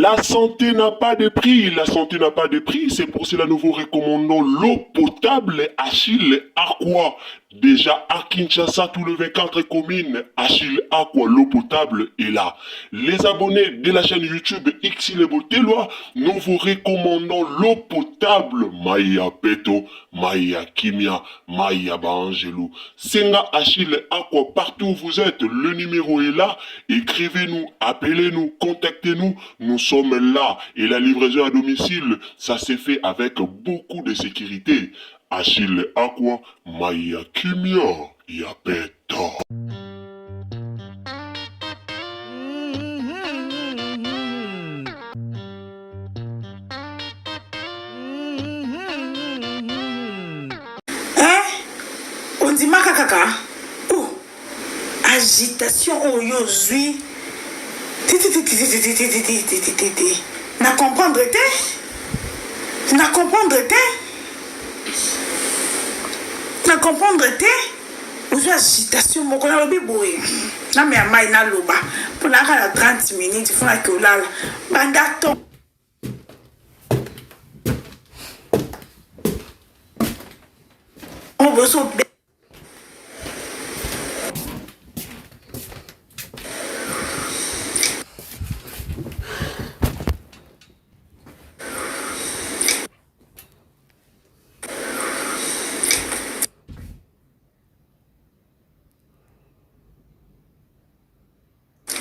La santé n'a pas de prix, la santé n'a pas de prix, c'est pour cela que nous vous recommandons l'eau potable Achille Aqua. Déjà à Kinshasa, tous les 24 communes, Achille Aqua, l'eau potable est là. Les abonnés de la chaîne YouTube Xile Botelwa, nous vous recommandons l'eau potable Maya Peto, Maya Kimia, Maya Bangelou. Senga Achille Aqua, partout où vous êtes, le numéro est là. Écrivez-nous, appelez-nous, contactez-nous. Nous sommes là et la livraison à domicile, ça s'est fait avec beaucoup de sécurité. Achille Aqua, Maya Kimia, Yapeta. On dit makakaka. Oh, agitation oyo zui. Na comprendre te? Na comprendre te? Na comprendre te? Oyo agitation moko na lobi boye. Na me amai na loba. Pour na kala 30 minutes, il faut na kolala. Bandato. On veut so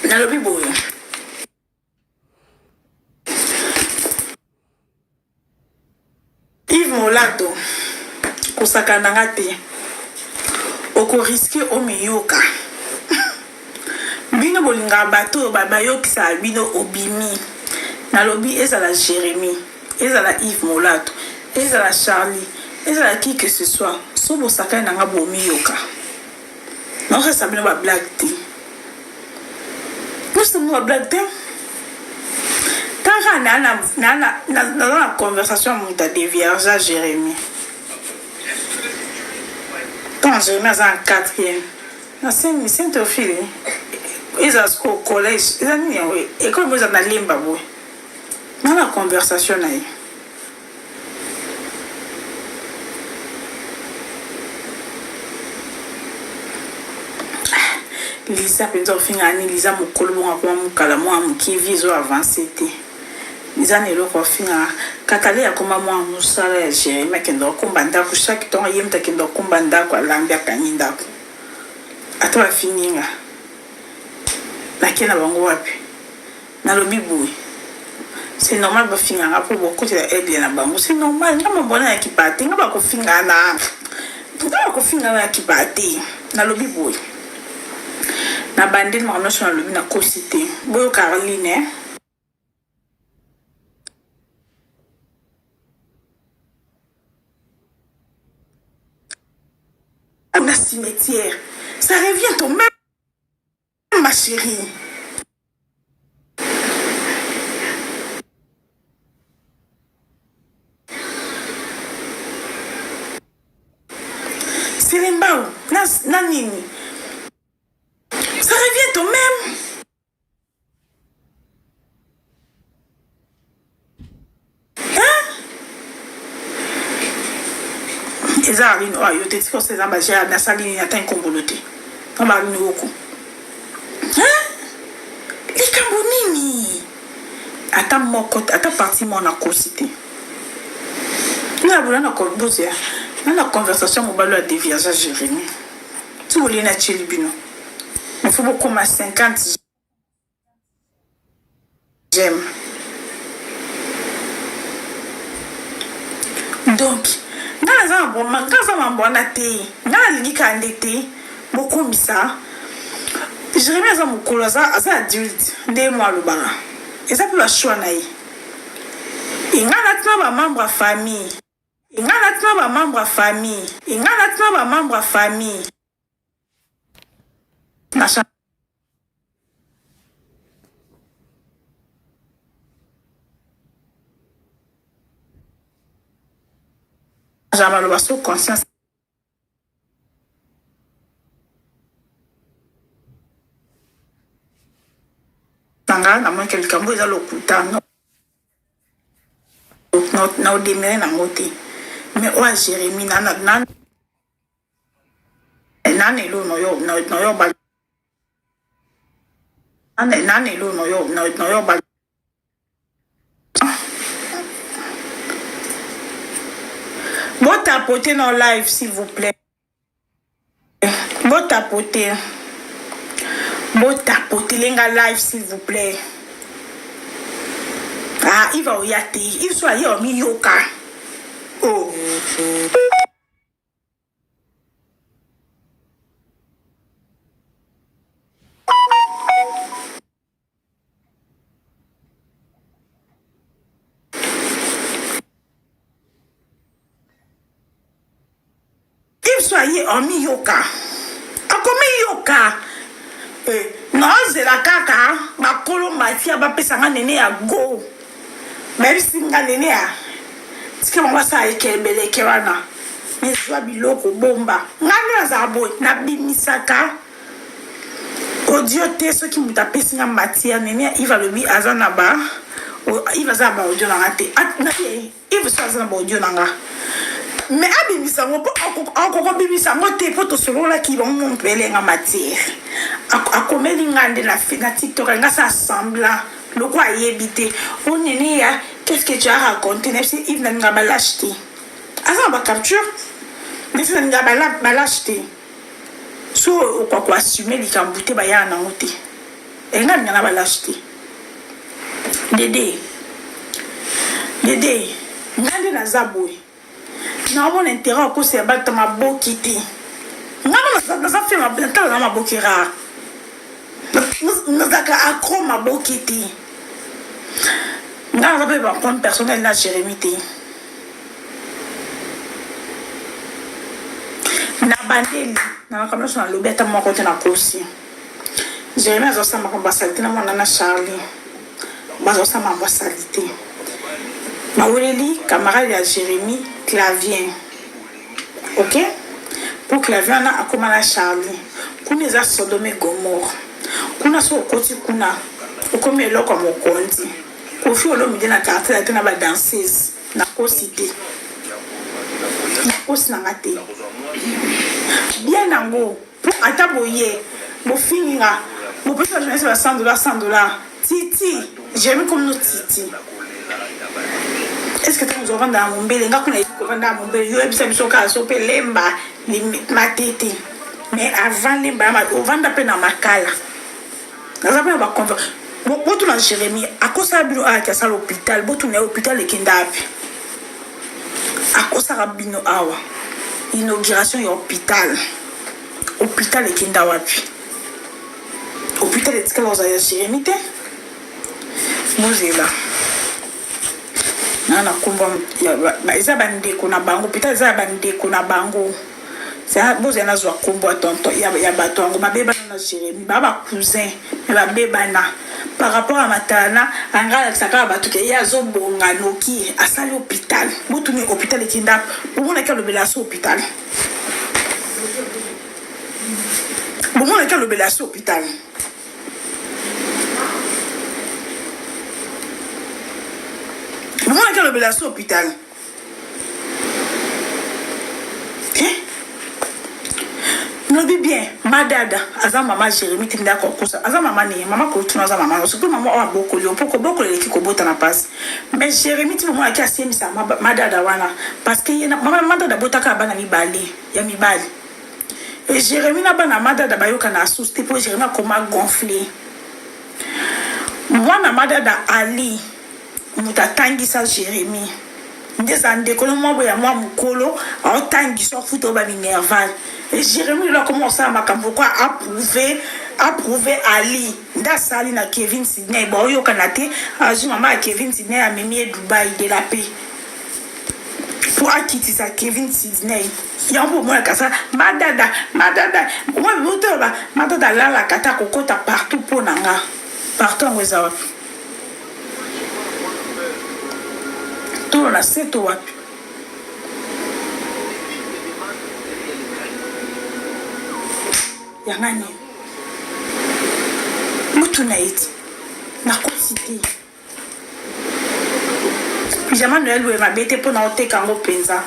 nalobi boye Yves Molato kosakana nga te okoriske omiyoka bino bolinga bato bayokisa bino obimi nalobi ezala Jérémie ezala Yves Molato ezala Charlie ezala qui que ce soit so bosakana nga bomiyoka nokesa bino ba blague te nous sommes blague te quand dans la conversation avec des vierges à Jérémie quand Jérémie est en quatrième na Saint-Ophile ils sont au collège et quand vous êtes dans limba dans la conversation là Lisa penza ofingani Lisa mukolo bonga kwa mukala mwa mukivi zo avancer te Lisa nelo ko finga kakale ya koma mwa musala ya Jérémie kendo kombanda ku chaque temps yemta kendo kombanda kwa lambia kanyinda ko atwa fininga lakini bango wapi na lobi boui c'est normal ba finga ngapo beaucoup de aide na bango c'est normal ngama bona ya kipate ngaba ko finga na kipate na lobi boui na bandine marno sur le na cosité boyo Caroline na cimetière ça revient au même ma chérie c'est les mbao na nini ça revient au même. Hein? Et ça, il y a des choses qui sont dans la salle, il y a des combolotés. On va aller au coup. Hein? Les cambonini. Attends, mon côté, attends, parti, mon accosité. Nous avons la conversation, on va le dévier à Jérémie. Si vous voulez, na Chilibino. Il faut beaucoup à 50 j'aime. Donc, dans un bon moment, quand on bon athée, dans le lit candidaté, beaucoup mis ça. Je remets à mon colosa à adulte, des mois le bara. Et ça peut la choix naï. Il y a un membre à famille. Il y a un membre à famille. Il y a un membre à famille. Machin. Jamais le basso conscience. Tanga na moins quelqu'un vous a l'okuta non. na odemere na ngote mais o a Jérémie na elo no yo ba na elo no yo ba bon tapoter dans live s'il vous plaît. Bon tapoter lenga live s'il vous plaît. Ah, il va oyate, il soit yo mi yoka. Oh. Il soit yo mi yoka. Akomi yoka. Non, c'est la caca. Ma colombia va passer un nene à go. Même si nga nene à. Ce que moi ça est qu'elle belle kewana. Mais soit biloko bomba. Nga zabo na bimisaka. Audio te ce qui m'a tapé singa matière nene il va le bi azanaba. Il va zaba audio na te. Il va ça zaba audio na. Mais abimisa ngo encore bimisa ngo te poto solo la ki ba mon pele nga matière. Akomeli ngande la TikTok nga ça semblant le quoi yebité on nene ya qu'est-ce que tu as raconté nefsi il n'a pas l'acheter asa ba capture nefsi n'a pas l'acheter so quoi assumer li kambute ba ya na ngote e nga n'a pas l'acheter Dédé ngande na zaboué na mon intérêt ko se ba ma bokiti nga ça fait ma blanca na ma bokira nous accro ma bokiti nga va pas compte personnel na Jérémie té na bandeli na comme ça le bête moi côté na kosi Jérémie a ça ma combassalité na mon na Charlie bazo ça ma combassalité ma Aurélie camarade de Jérémie Clavier OK pour Clavier na akoma na Charlie kuna za Sodome Gomorre kuna so koti kuna ukomi eloko mokonzi kofi olo mide na quartier la tena ba danseuse na ko cité na ko snangate bien nango pour ataboye bo finga bo pesa je mets $100 titi j'aime comme nous titi est-ce que tu nous vendre à mon bel nga kuna ko vendre à mon bel yo ebisa biso ka so pe lemba ni matete mais avant lemba ma vendre pe na makala na pas ba convaincre botu na Jérémie akosa bino a kasa l'hôpital botu na hôpital e kindapi akosa rabino awa inauguration ya hôpital e kinda wapi hôpital etika loza ya Jérémie te mozela na kumba ya eza bandeko na bango hôpital eza bandeko na bango ça boze na zwa kombo tonton ya bato ngo mabeba na Jérémie baba cousin ba bebana par rapport à matana anga saka bato ke ya zo bonga noki asali hôpital botuni hôpital ekinda bomona ke lobelaso hôpital bomona ke lobelaso hôpital bomona ke lobelaso hôpital non bien madada aza mama Jérémie tinda ko kosa aza mama ni mama ko tuna aza mama so mama wa boko li opoko boko le ki ko bota na passe mais Jérémie ti mama ki asemisa madada wana parce que yena mama madada bota ka bana mibali ya mibali et Jérémie na bana madada bayoka na souste pour Jérémie comment gonfler moi na madada Ali mutatangi sa Jérémie ndezande ko mo boya moi mukolo autangi so futo ba minerval. Et Jérémie il a commencé à m'accommoder pourquoi approuver Ali ndasali na Kevin Sidney ba oyo kanate azu mama Kevin Sidney a mimi Dubaï de la paix pour quitter ça Kevin Sidney il y a un peu moins que ça madada moi moto ba madada la kata kokota partout pour nanga partout en wezawa tout la c'est wapi yangani mutu na iti na kositi pyjama Noël ou ma bête pour na ote kango penza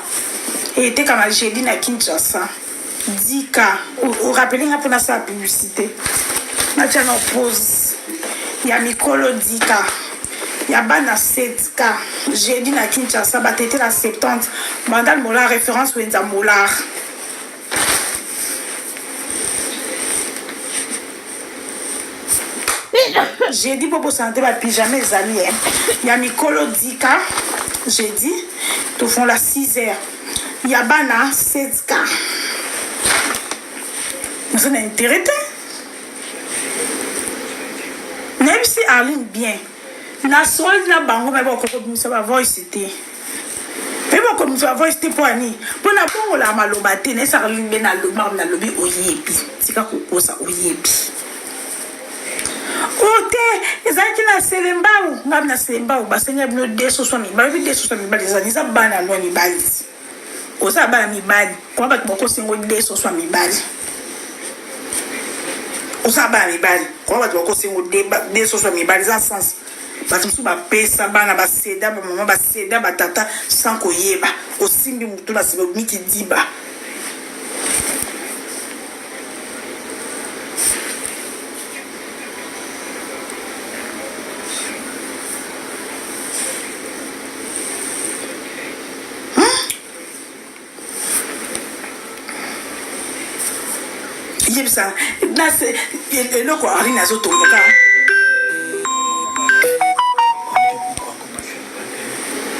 et te kama jeudi na Kinshasa 10K ou rappelez nga pour na sa publicité na tchana pose ya mikolo 10K ya bana 7K jeudi na Kinshasa batete na 70 bandal molar référence wenza molar j'ai dit pour santé ma pyjama les amis il y a mikolo 10K j'ai dit tout font la 6h il y a bana 7K nous sommes intéressés même si Arline bien na soil na bango mais bon comme ça va voir c'était mais bon comme ça va voir c'était pour ani pour na bongo la malobate ne ça Arline bien na lobi oyebi tika ko ça oyebi ote ezaki na selembao ngabi na selembao basenya bino deso swami babi deso swami balizani za bana no ni bali osa bana mi bali kwa ba boko singo deso swami bali osa bana mi bali kwa ba boko singo deso swami bali za sens batumsu ba pesa bana ba seda ba mama ba seda ba tata sans koyeba osimbi mutu na sibo miki diba ça là c'est le quoi Arina zotomboka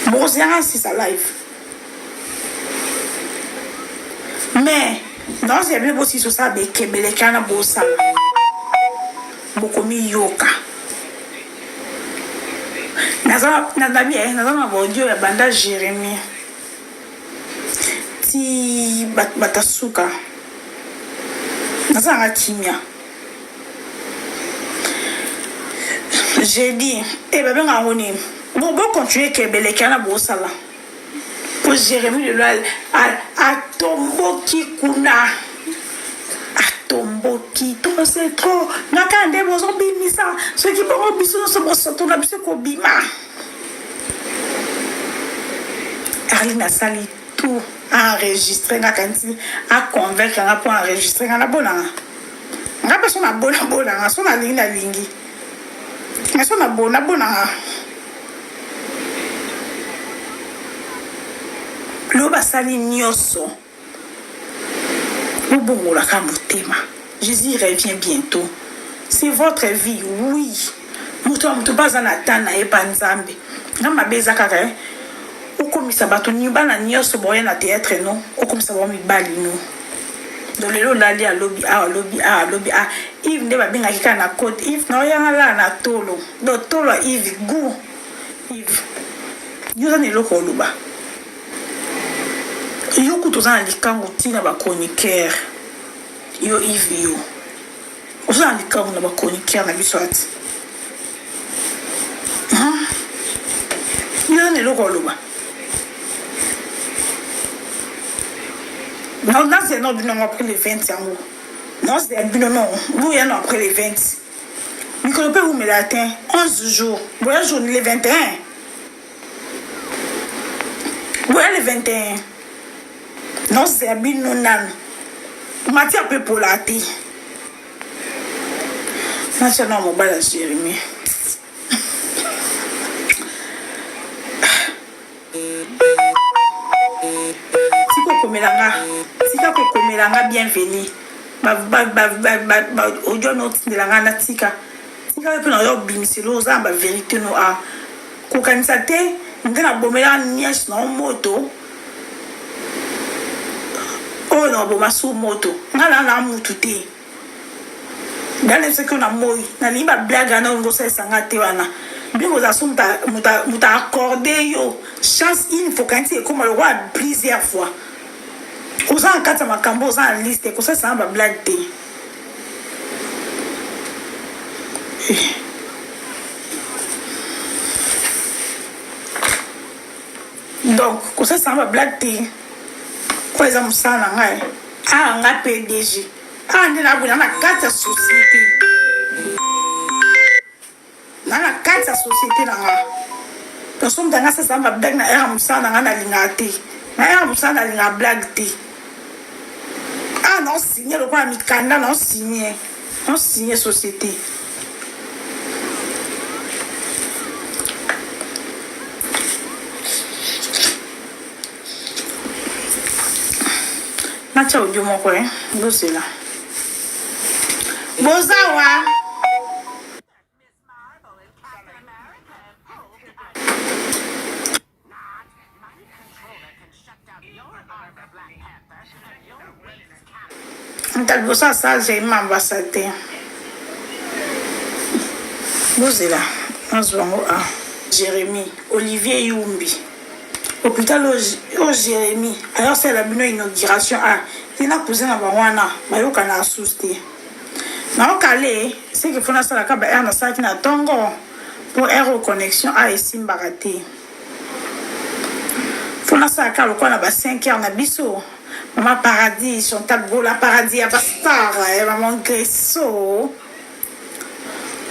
bon c'est ça live mais non c'est bien aussi sur ça beke belekana bossa bokomi yoka naza bien naza ma audio ya banda Jérémie ti batasuka naza kimia j'ai dit eh ben nga ngoni bon continuer que belekana bosala pour Jérémie de l'Oal à tomboki kuna à tomboki trop c'est trop nakande bozo bimisa ce qui bon biso so bosoto na biso ko bima Arlina sali tout enregistrer nga kanti a convaincre nga pour enregistrer nga na bona nga personne na bona nga so na lingi nga so na bona nga lo basali nyoso bongola ka motema Jésus revient bientôt c'est votre vie oui muto baza na tana e banzambe nga mabeza kaka okomisa bato ni bana nyoso boye na théâtre non okomisa ba mibali no donc lelo lali a lobby Yves nde babinga kika na code Yves na oyanga la na tolo do tolo Yves gu Yves yuza ne loko luba yoku tozana likango tina ba chroniqueur yo Yves yo ozana likango na ba chroniqueur na biso ati yuza ne loko luba. Non, c'est non, après les 20 ans. Non, c'est non, vous y en après les 20. Micropé vous me l'atteint 11 jours. Vous voyez, journée les 21. Vous voyez les 21. Non, c'est non, nan. Matière peu pour la thé. Maintenant, mon bal à Jérémie. Tika kokomelanga bienvenue audio note de la ngana tika pe na yo bimiselo oza ba vérité no a kokanisa te ngana bomela niash na moto o no boma su moto ngana na mutu te ngana se ko na moi na limba blaga na ngo se sanga te wana bien vous assumpta muta accorder yo chance il faut quand c'est comme le roi plusieurs fois oza en kata makambo oza en liste ko ça ba blague te donc ko ça ba blague te ko eza musala ngai nga PDG ndina buna na kata société na kata société na nga Nous sommes dans ce sens, blague na era musa na ngana lingate. Na era musa na linga blague te. Ah non, signé le quoi mikanda non signé. Non signé société. Nacha audio moko c'est là. Bozawa. Talbosa ça j'ai un ambassadeur. Bozela. Nzwango a. Jérémy Olivier Yumbi. Hôpital au Jérémy. Alors c'est la bonne inauguration a. Il a posé na bawana, bayoka na asuste. Na okale, c'est que fona sala ka ba na saki na tongo pour air connexion a esimbakate. Fona sala ka lokwa na ba 5 heures na biso. Maman Paradis, Chantal Gola Paradis, à Bastar, maman Gresso.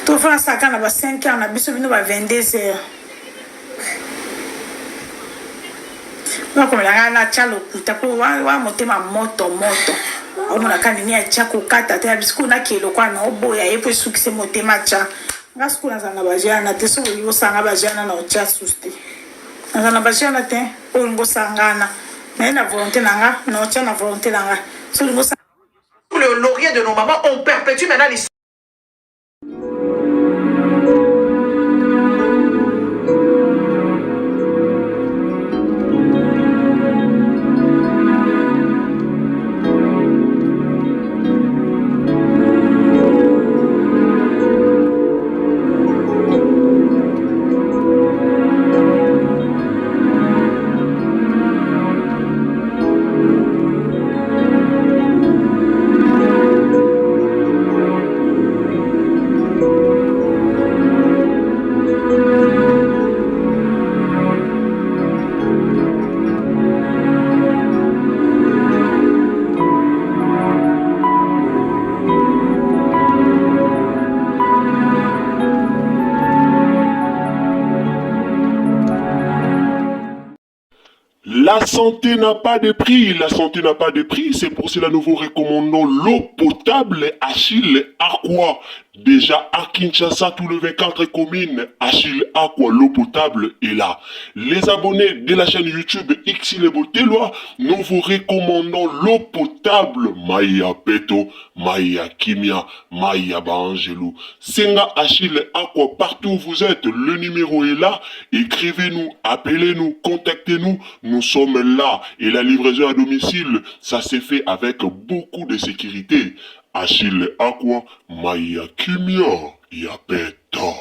Tout le monde ça quand on a 5 ans, on a besoin de 22 heures. Moi comme la na chalo kuta ko wa motema moto. On a quand ni a chako kata te bisku na kilo kwa na oboya epo sukise motema cha. Ngasku na zana bajana te so yo sanga bajana na ocha suste. Na zana bajana te o ngo sangana. Mais la volonté nanga, non, tiens la volonté nanga. Le laurier de nos mamans, on perpétue maintenant l'histoire. La santé n'a pas de prix, la santé n'a pas de prix, c'est pour cela nous vous recommandons l'eau potable Achille Aqua. Déjà à Kinshasa, tous les 24 communes, Achille Aqua, l'eau potable est là. Les abonnés de la chaîne YouTube Xile Botelwa, nous vous recommandons l'eau potable Maya Peto, Maya Kimia, Maya Bangelou. Senga Achille Aqua, partout où vous êtes, le numéro est là. Écrivez-nous, appelez-nous, contactez-nous, nous sommes là. Et la livraison à domicile, ça s'est fait avec beaucoup de sécurité. Achille Aqua, Maya Kimia, Yapeto.